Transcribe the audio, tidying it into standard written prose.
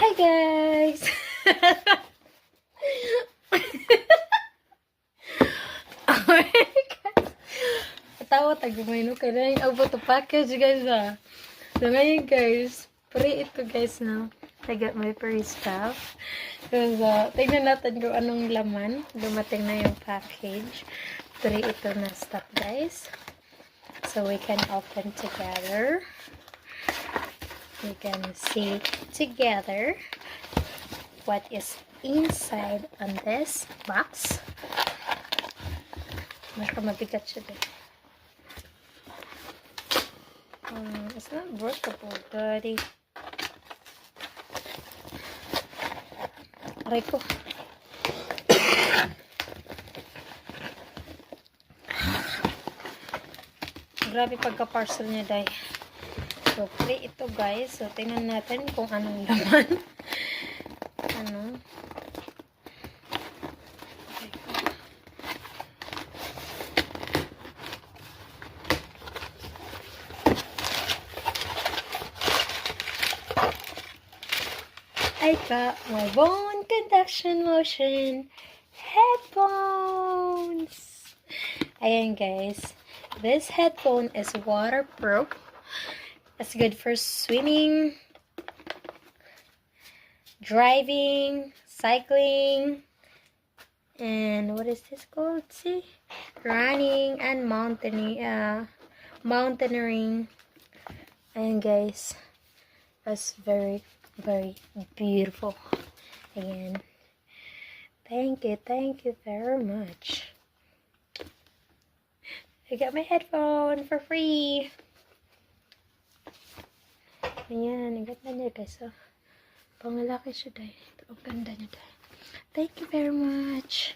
Hi guys! Oh my God. Tawa tagumay no kaya yung abot the package guys ah. So ngayon guys, free ito guys no. I got my free stuff. So tignan natin kung anong laman. Dumating na yung package. Free ito na stuff guys. So we can open together. We can see together what is inside on this box. Baka mabigat siya din. It's not workable, buddy. Aray ko. Grabe pagka-parcel niya, day. So, free ito, guys. So, tingnan natin kung anong laman. Ano? I got my bone conduction motion headphones. Ayan, guys. This headphone is waterproof. It's good for swimming, driving, cycling, and what is this called? See? Running and mountaineering. And guys, that's very, very beautiful. Again, thank you very much. I got my headphone for free. Ayan, ang ganda niya guys. So, pangalaki siya dahil. Pero ang ganda niya dahil. Thank you very much.